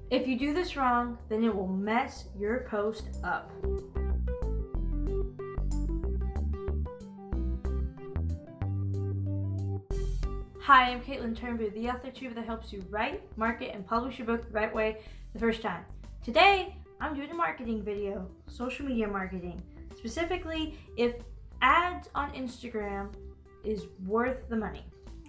If you do this wrong, then it will mess your post up. Hi, I'm Kaitlyn Turnboo, the author tuber that helps you write, market, and publish your book the right way the first time. Today, I'm doing a marketing video, social media marketing. Specifically, if ads on Instagram is worth the money.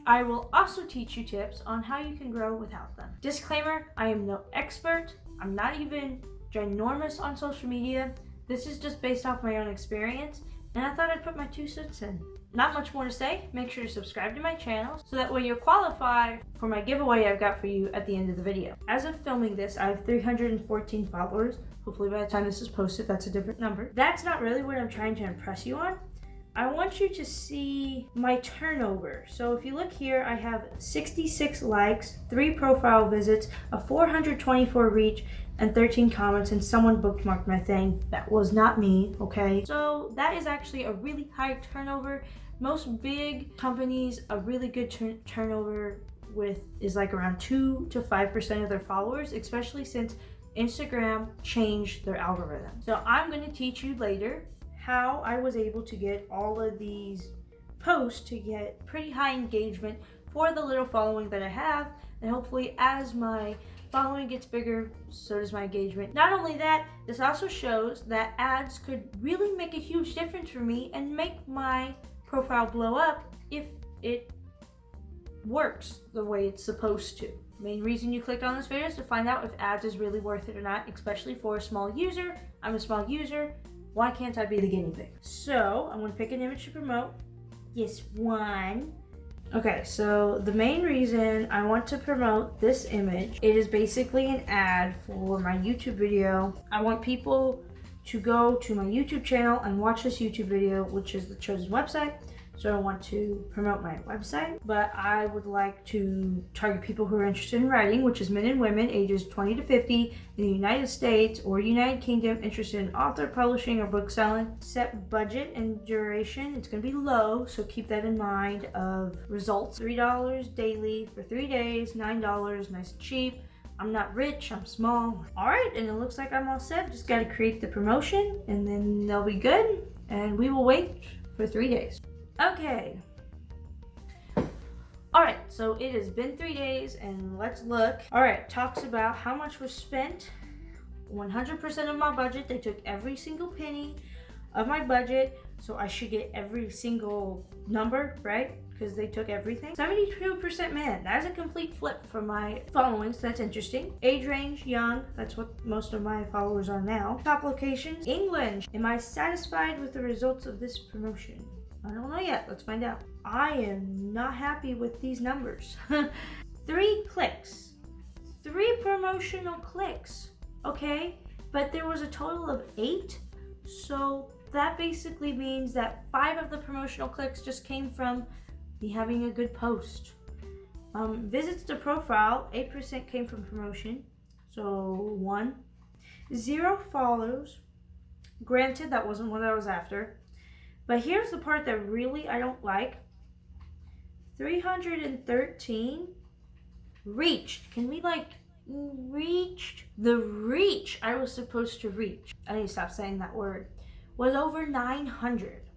I will also teach you tips on how you can grow without them. Disclaimer, I am no expert. I'm not even ginormous on social media. This is just based off my own experience, and I thought I'd put my 2 cents in. Not much more to say. Make sure to subscribe to my channel so that way you'll qualify for my giveaway I've got for you at the end of the video. As of filming this, I have 314 followers. Hopefully by the time this is posted, that's a different number. That's not really what I'm trying to impress you on. I want you to see my turnover. So if you look here, I have 66 likes, 3 profile visits, a 424 reach, and 13 comments, and someone bookmarked my thing. That was not me, okay? So that is actually a really high turnover. Most big companies, a really good turnover is like around 2 to 5% of their followers, especially since Instagram changed their algorithm. So I'm gonna teach you later how I was able to get all of these posts to get pretty high engagement for the little following that I have, and hopefully as my following gets bigger, so does my engagement. Not only that, this also shows that ads could really make a huge difference for me and make my profile blow up if it works the way it's supposed to. The main reason you clicked on this video is to find out if ads is really worth it or not, especially for a small user. I'm a small user. Why can't I be the guinea pig? So I'm gonna pick an image to promote. Yes, one. Okay, so the main reason I want to promote this image, it is basically an ad for my YouTube video. I want people to go to my YouTube channel and watch this YouTube video, which is the chosen website. So I want to promote my website, but I would like to target people who are interested in writing, which is men and women ages 20 to 50 in the United States or United Kingdom, interested in author, publishing, or book selling. Set budget and duration. It's going to be low, so keep that in mind of results. $3 daily for 3 days, $9, nice and cheap. I'm not rich, I'm small. All right, and it looks like I'm all set. Just got to create the promotion and then they'll be good. And we will wait for 3 days. Okay. All right, so it has been 3 days and let's look. All right, talks about how much was spent. 100% of my budget. They took every single penny of my budget, so I should get every single number, right? Because they took everything. 72% men. That is a complete flip from my following, so that's interesting. Age range, young. That's what most of my followers are now. Top locations, England. Am I satisfied with the results of this promotion? I don't know yet. Let's find out. I am not happy with these numbers. 3 clicks. 3 promotional clicks. Okay? But there was a total of 8. So that basically means that 5 of the promotional clicks just came from me having a good post. Visits to profile, 8% came from promotion. So 1. 0 follows. Granted, that wasn't what I was after. But here's the part that really I don't like. 313 reached. Can we reached? The reach I was supposed to reach, I need to stop saying that word, was over 900.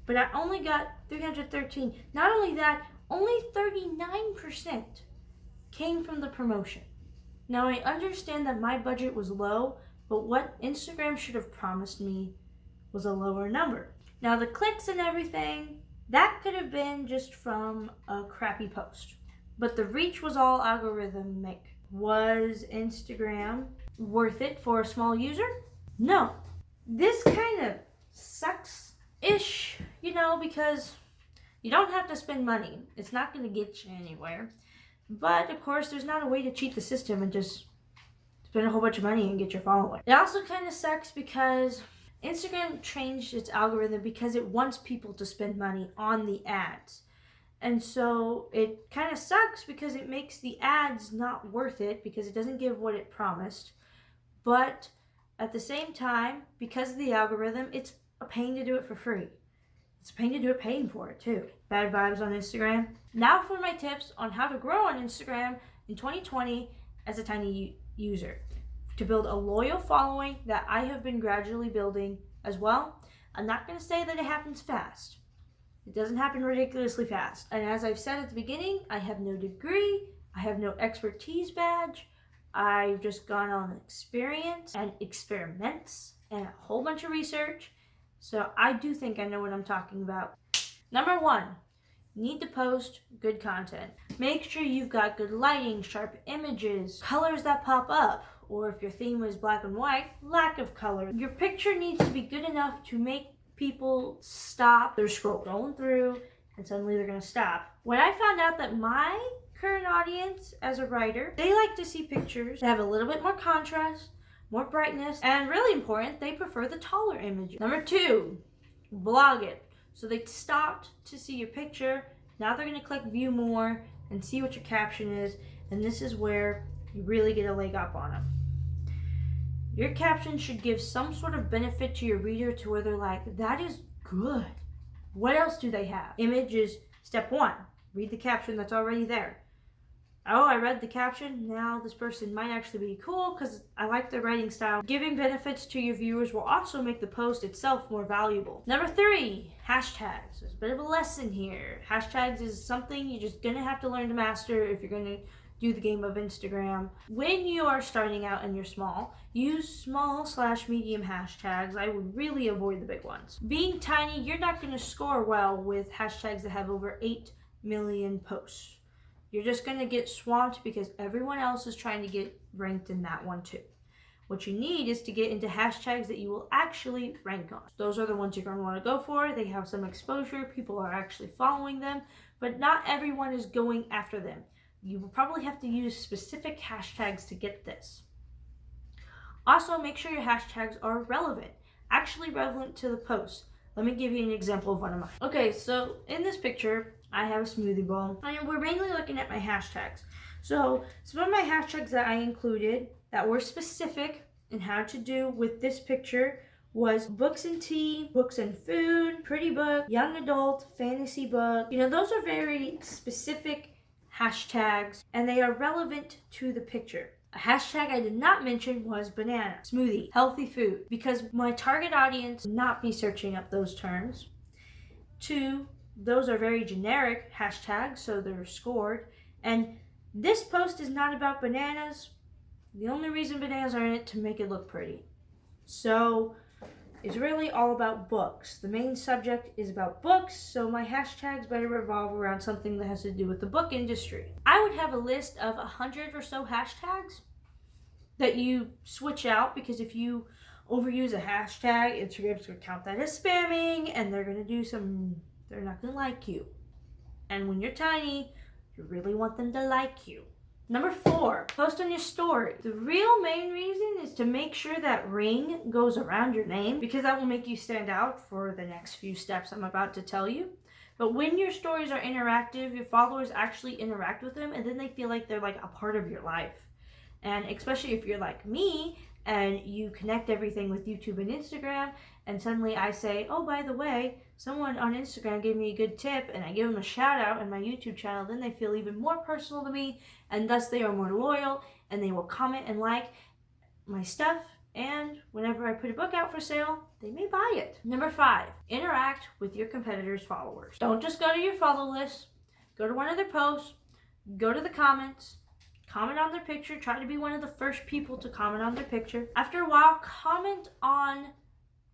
But I only got 313. Not only that, only 39% came from the promotion. Now I understand that my budget was low, but what Instagram should have promised me was a lower number. Now the clicks and everything, that could have been just from a crappy post. But the reach was all algorithmic. Was Instagram worth it for a small user? No. This kind of sucks-ish, because you don't have to spend money. It's not going to get you anywhere. But of course, there's not a way to cheat the system and just spend a whole bunch of money and get your following. It also kind of sucks because Instagram changed its algorithm because it wants people to spend money on the ads. And so it kind of sucks because it makes the ads not worth it because it doesn't give what it promised. But at the same time, because of the algorithm, it's a pain to do it for free. It's a pain to do it paying for it too. Bad vibes on Instagram. Now for my tips on how to grow on Instagram in 2020 as a tiny user. To build a loyal following that I have been gradually building as well. I'm not going to say that it happens fast. It doesn't happen ridiculously fast. And as I've said at the beginning, I have no degree, I have no expertise badge. I've just gone on experience and experiments and a whole bunch of research. So I do think I know what I'm talking about. Number 1, you need to post good content. Make sure you've got good lighting, sharp images, colors that pop up, or if your theme is black and white, lack of color. Your picture needs to be good enough to make people stop their scrolling through, and suddenly they're gonna stop. When I found out that my current audience as a writer, they like to see pictures that have a little bit more contrast, more brightness, and really important, they prefer the taller images. Number 2, blog it. So they stopped to see your picture, now they're gonna click view more and see what your caption is, and this is where you really get a leg up on them. Your caption should give some sort of benefit to your reader to where they're like, that is good. What else do they have? Image is step 1. Read the caption that's already there. Oh, I read the caption. Now this person might actually be cool because I like their writing style. Giving benefits to your viewers will also make the post itself more valuable. Number 3, hashtags. There's a bit of a lesson here. Hashtags is something you're just gonna have to learn to master if you're gonna do the game of Instagram. When you are starting out and you're small, use small/medium hashtags. I would really avoid the big ones. Being tiny, you're not going to score well with hashtags that have over 8 million posts. You're just going to get swamped because everyone else is trying to get ranked in that one too. What you need is to get into hashtags that you will actually rank on. Those are the ones you're going to want to go for. They have some exposure, people are actually following them, but not everyone is going after them. You will probably have to use specific hashtags to get this. Also, make sure your hashtags are relevant, actually relevant to the post. Let me give you an example of one of mine. Okay, so in this picture, I have a smoothie bowl, and we're mainly looking at my hashtags. So some of my hashtags that I included that were specific and had to do with this picture was books and tea, books and food, pretty book, young adult, fantasy book. You know, those are very specific hashtags and they are relevant to the picture. A hashtag I did not mention was banana, smoothie, healthy food, because my target audience would not be searching up those terms. 2, those are very generic hashtags, so they're scored. And this post is not about bananas. The only reason bananas are in it to make it look pretty. So it's really all about books. The main subject is about books, so my hashtags better revolve around something that has to do with the book industry. I would have a list of 100 or so hashtags that you switch out, because if you overuse a hashtag, Instagram's gonna count that as spamming and they're not gonna like you. And when you're tiny, you really want them to like you. Number 4, post on your story. The real main reason is to make sure that ring goes around your name, because that will make you stand out for the next few steps I'm about to tell you. But when your stories are interactive, your followers actually interact with them and then they feel like they're like a part of your life. And especially if you're like me and you connect everything with YouTube and Instagram, and suddenly I say, oh, by the way, someone on Instagram gave me a good tip, and I give them a shout out on my YouTube channel, then they feel even more personal to me, and thus they are more loyal, and they will comment and like my stuff, and whenever I put a book out for sale, they may buy it. Number 5, interact with your competitors' followers. Don't just go to your follow list, go to one of their posts, go to the comments, comment on their picture, try to be one of the first people to comment on their picture. After a while, comment on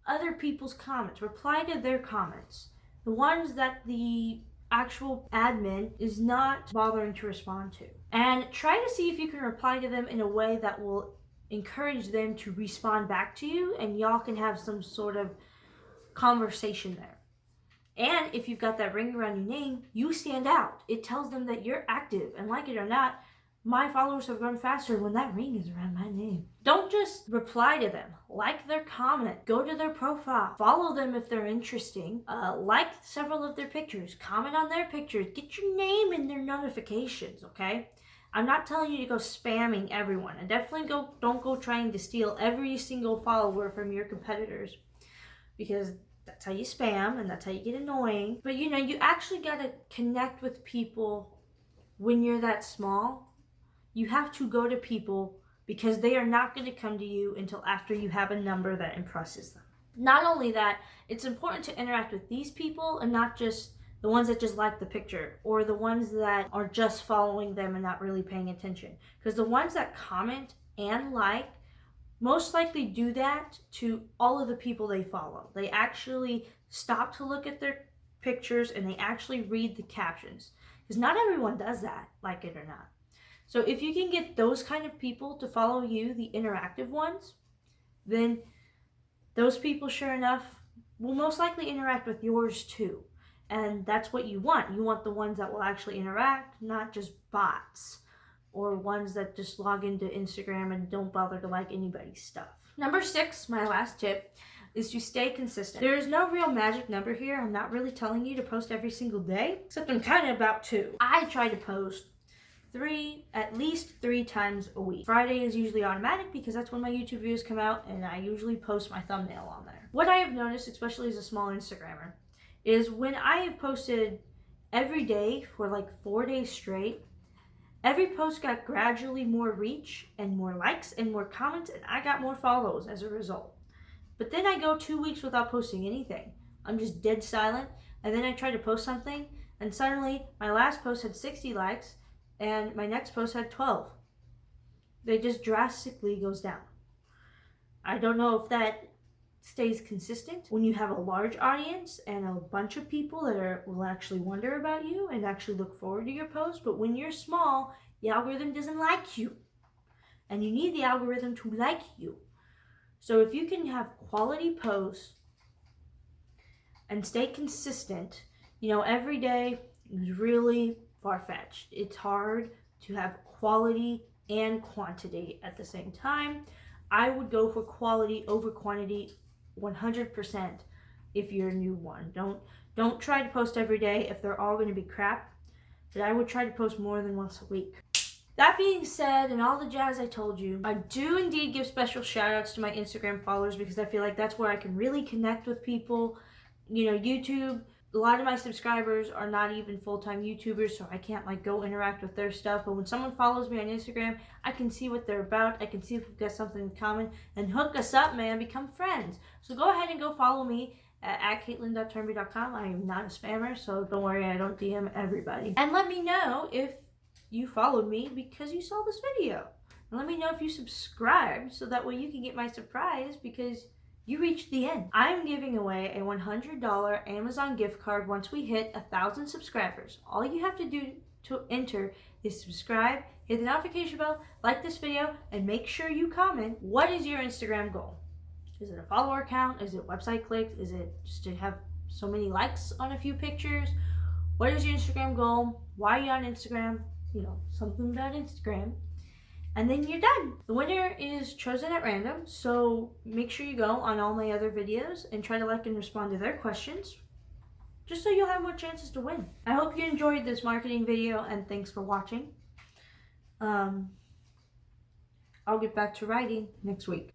other people's comments, reply to their comments, the ones that the actual admin is not bothering to respond to, and try to see if you can reply to them in a way that will encourage them to respond back to you, and y'all can have some sort of conversation there. And if you've got that ring around your name, you stand out. It tells them that you're active, and like it or not, my followers have grown faster when that ring is around my name. Don't just reply to them. Like their comment. Go to their profile. Follow them if they're interesting. Like several of their pictures. Comment on their pictures. Get your name in their notifications, okay? I'm not telling you to go spamming everyone. And definitely don't go trying to steal every single follower from your competitors, because that's how you spam and that's how you get annoying. But you know, you actually gotta connect with people when you're that small. You have to go to people because they are not going to come to you until after you have a number that impresses them. Not only that, it's important to interact with these people and not just the ones that just like the picture or the ones that are just following them and not really paying attention. Because the ones that comment and like most likely do that to all of the people they follow. They actually stop to look at their pictures and they actually read the captions. Because not everyone does that, like it or not. So if you can get those kind of people to follow you, the interactive ones, then those people, sure enough, will most likely interact with yours too. And that's what you want. You want the ones that will actually interact, not just bots or ones that just log into Instagram and don't bother to like anybody's stuff. Number 6, my last tip, is to stay consistent. There is no real magic number here. I'm not really telling you to post every single day, except I'm kind of about to. I try to post at least three times a week. Friday is usually automatic because that's when my YouTube videos come out, and I usually post my thumbnail on there. What I have noticed, especially as a small Instagrammer, is when I have posted every day for like 4 days straight, every post got gradually more reach and more likes and more comments, and I got more follows as a result. But then I go 2 weeks without posting anything. I'm just dead silent, and then I try to post something, and suddenly my last post had 60 likes, and my next post had 12. They just drastically goes down. I don't know if that stays consistent when you have a large audience and a bunch of people that will actually wonder about you and actually look forward to your post. But when you're small, the algorithm doesn't like you, and you need the algorithm to like you. So if you can have quality posts and stay consistent, every day is really far-fetched. It's hard to have quality and quantity at the same time. I would go for quality over quantity 100% if you're a new one. Don't try to post every day if they're all going to be crap, but I would try to post more than once a week. That being said, and all the jazz I told you, I do indeed give special shout outs to my Instagram followers because I feel like that's where I can really connect with people. YouTube, a lot of my subscribers are not even full-time YouTubers, so I can't go interact with their stuff. But when someone follows me on Instagram, I can see what they're about. I can see if we've got something in common, and hook us up, man. Become friends. So go ahead and go follow me at Kaitlyn.Turnboo.com. I am not a spammer, so don't worry, I don't DM everybody. And let me know if you followed me because you saw this video. And let me know if you subscribed, so that way you can get my surprise because you reached the end. I'm giving away a $100 Amazon gift card once we hit 1,000 subscribers. All you have to do to enter is subscribe, hit the notification bell, like this video, and make sure you comment. What is your Instagram goal? Is it a follower count? Is it website clicks? Is it just to have so many likes on a few pictures? What is your Instagram goal? Why are you on Instagram? Something about Instagram. And then you're done. The winner is chosen at random, so make sure you go on all my other videos and try to like and respond to their questions, just so you'll have more chances to win. I hope you enjoyed this marketing video, and thanks for watching. I'll get back to writing next week.